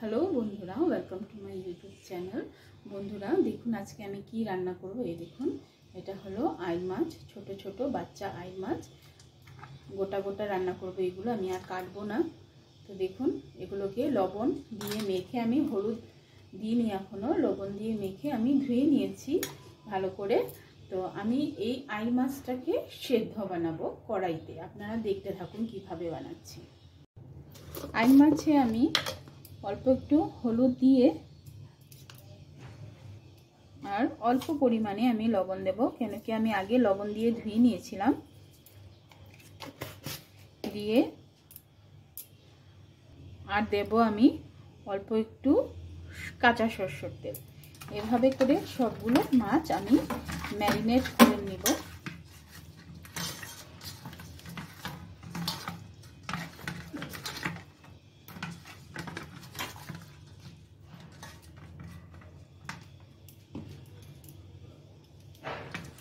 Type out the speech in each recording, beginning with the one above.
Hello बंधुरा welcome to my YouTube channel. बंधुरा देखुन आज के आमी कि रान्ना करब। ये देखुन এটা হলো আইল মাছ, ছোট ছোট বাচ্চা আইল মাছ গোটা গোটা রান্না করব। এগুলো আমি আর কাটবো না। তো দেখুন এগুলোকে লবণ দিয়ে মেখে, আমি হলুদ দিইনি এখনো, লবণ দিয়ে মেখে আমি ধুয়ে নিয়েছি ভালো করে। তো আমি এই আইল মাছটাকে সেদ্ধ বানাবো কড়াইতে। আপনারা দেখতে থাকুন কিভাবে বানাচ্ছি। আইল মাছে আমি অল্প একটু হলুদ দিয়ে আর অল্প পরিমাণে আমি লবণ দেব, কেন কি আমি আগে লবণ দিয়ে ধুয়ে নিয়েছিলাম। দিয়ে আর দেব আমি অল্প একটু কাঁচা সরষের তেল। এভাবে করে সবগুলো মাছ আমি ম্যারিনেট করে নেব।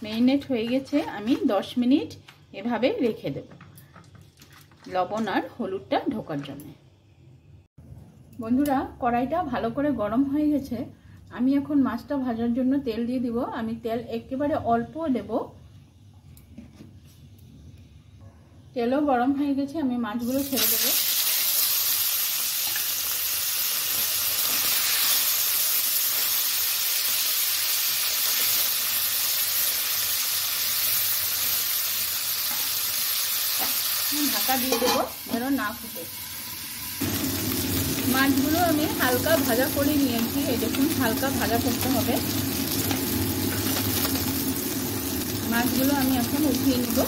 ম্যারিনেট হয়ে গেছে, আমি 10 মিনিট এভাবে রেখে দেব লবণ আর হলুদটা ঢোকার জন্য। বন্ধুরা কড়াইটা ভালো করে গরম হয়ে গেছে। আমি এখন মাছটা ভাজার জন্য তেল দিয়ে দিব। আমি তেল একেবারে অল্প দেব। তেলও গরম হয়ে গেছে, আমি মাছগুলো ছেড়ে দেব। ঢাকা দিয়ে দেবো যেন না ফুটে। মাছগুলো আমি হালকা ভাজা করে নিয়েছি। এই দেখুন হালকা ভাজা করতে হবে। মাছগুলো আমি এখন উঠিয়ে নেব।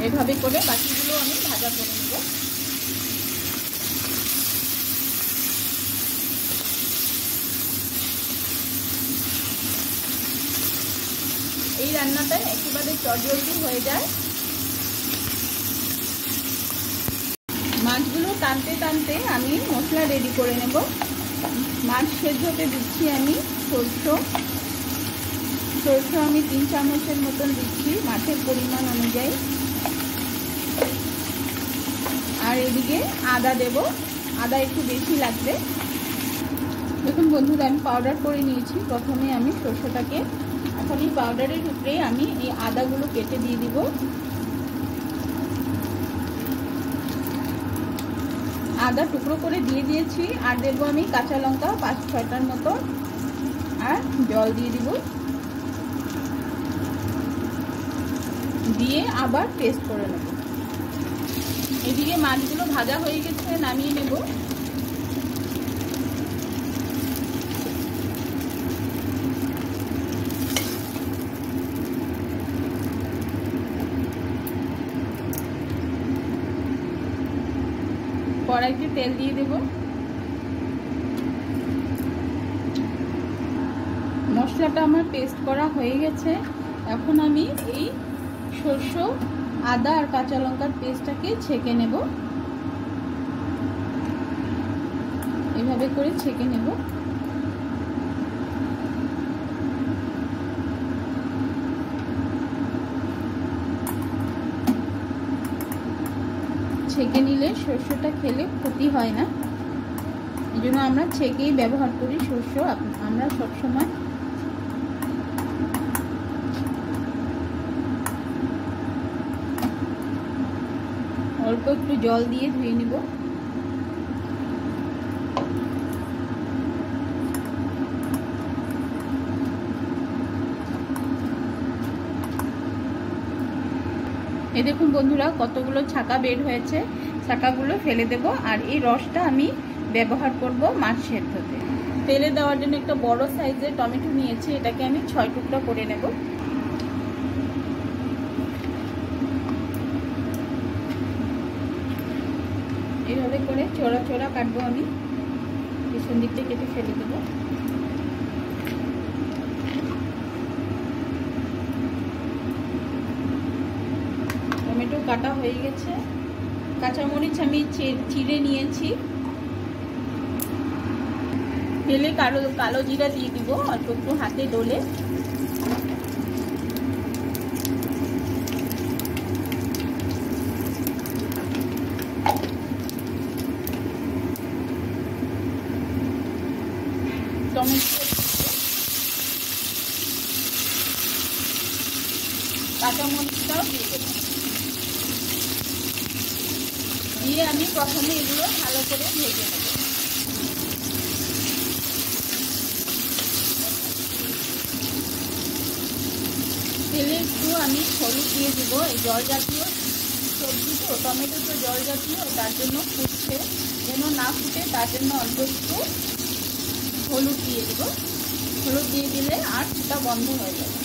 এভাবে করে বাকিগুলো আমি ভাজা করে নেব। এই রান্নাটা একেবারে চটজলদি হয়ে যায়। মাছগুলো টানতে টানতে আমি মশলা রেডি করে নেব। মাছ সেদ্ধতে দিচ্ছি আমি সরষে আমি 3 চামচের মতন দিচ্ছি মাছের পরিমাণ অনুযায়ী। আর এদিকে আদা দেব, আদা একটু বেশি লাগবে। দেখুন বন্ধুরা আমি পাউডার করে নিয়েছি। প্রথমে আমি সরষেটাকে, এখন এই পাউডারের উপরে আমি এই আদাগুলো কেটে দিয়ে দিব। আদা টুকরো করে দিয়ে দিয়েছি। আর দেবো আমি কাঁচা লঙ্কা 5-6টার মতো, আর জল দিয়ে দিব। দিয়ে আবার পেস্ট করে নেব। এদিকে মাছগুলো ভাজা হয়ে গেছে, নামিয়ে নেব। কড়াইতে তেল দিয়ে দেব। মশলাটা আমার পেস্ট করা হয়ে গেছে। এখন আমি এই সরষে, আদা আর কাঁচা লঙ্কার পেস্টটাকে ছেঁকে নেব। এভাবে করে ছেঁকে নেব। ছেঁকে নিলে সরষেটা খেলে ক্ষতি হয় না, এই জন্য আমরা ছেঁকেই ব্যবহার করি সরষে। আমরা সবসময় অল্প একটু জল দিয়ে ধুয়ে নিব। এই দেখুন বন্ধুরা কতগুলো ছাকা বের হয়েছে। ছাকাগুলো ফেলে দেব। আর এই রসটা আমি ব্যবহার করব মাছ সেদ্ধতে। তেলে দেওয়ার জন্য একটা বড় সাইজের টমেটো নিয়েছি, এটাকে আমি 6 টুকরা করে নেব। এইভাবে করে চড়া চড়া কাটবো আমি। পিছন দিকটা কেটে ফেলে দেব। টমেটো কাটা হয়ে গেছে। কাঁচামরিচ আমি চিড়ে নিয়েছি, তেলে কালো জিরা দিয়ে দিব অল্প একটু হাতে ডলে। টমেটো, কাঁচামরিচটাও দিয়ে দেবো। দিয়ে আমি প্রথমে এগুলো ভালো করে ভেজে নেব। তেলে একটু আমি হলুদ দিয়ে দিব। এই জল জাতীয় সবজি তো, টমেটো তো জল জাতীয়, তার জন্য ফুটছে, যেন না ফুটে তার জন্য অল্প একটু হলুদ দিয়ে দিব। হলুদ দিয়ে দিলে আর ফুটা বন্ধ হয়ে যাবে।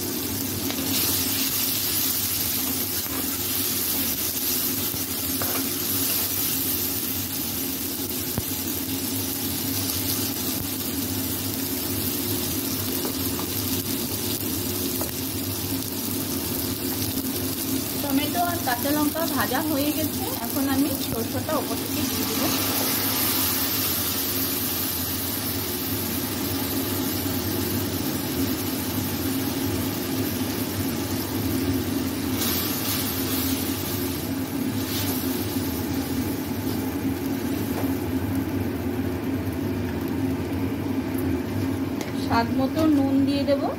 টমেটো আর কাঁচা লঙ্কা ভাজা হয়ে গেছে, এখন আমি সরষেটা ওপর থেকে দিয়ে দেবো। স্বাদ মতো নুন দিয়ে দেবো।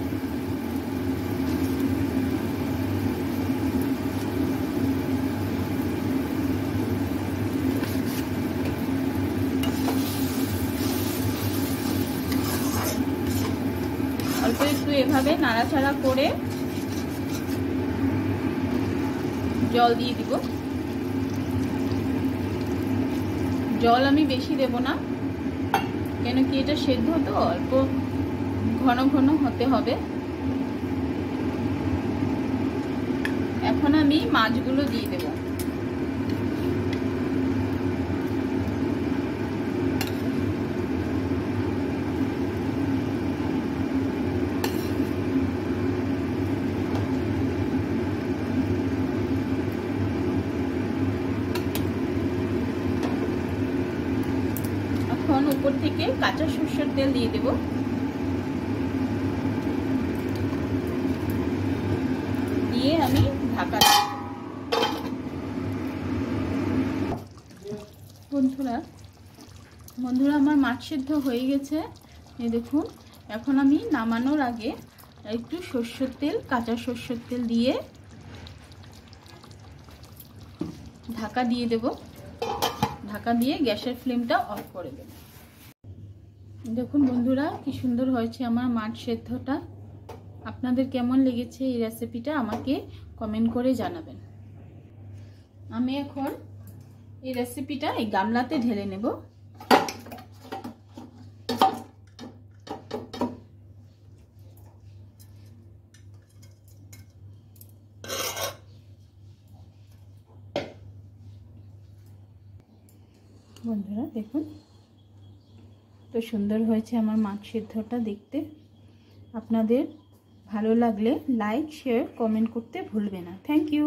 অল্প একটু এভাবে নাড়াচাড়া করে জল দিয়ে দিব। জল আমি বেশি দেব না, কেন কি এটা সেদ্ধ তো, অল্প ঘন ঘন হতে হবে। এখন আমি মাছগুলো দিয়ে দেব। এখন উপর থেকে কাঁচা সরষের তেল দিয়ে দেব। দিয়ে আমি ঢাকা দেব। বন্ধুরা আমার মাছ সেদ্ধ হয়ে গেছে, এই দেখুন। এখন আমি নামানোর আগে একটু সরষের তেল, কাঁচা সরষের তেল দিয়ে ঢাকা দিয়ে দেব। ঢাকা দিয়ে গ্যাসের ফ্লেমটা অফ করে দেব। দেখুন বন্ধুরা, কি সুন্দর হয়েছে আমার মাছ সেদ্ধটা। আপনাদের কেমন লেগেছে এই রেসিপিটা আমাকে কমেন্ট করে জানাবেন। আমি এখন এই রেসিপিটা এই গামলাতে ঢেলে নেব। বন্ধুরা দেখুন, তো সুন্দর হয়েছে আমার মাছ সেদ্ধটা দেখতে। আপনাদের ভালো লাগলে লাইক, শেয়ার, কমেন্ট করতে ভুলবে না। Thank you.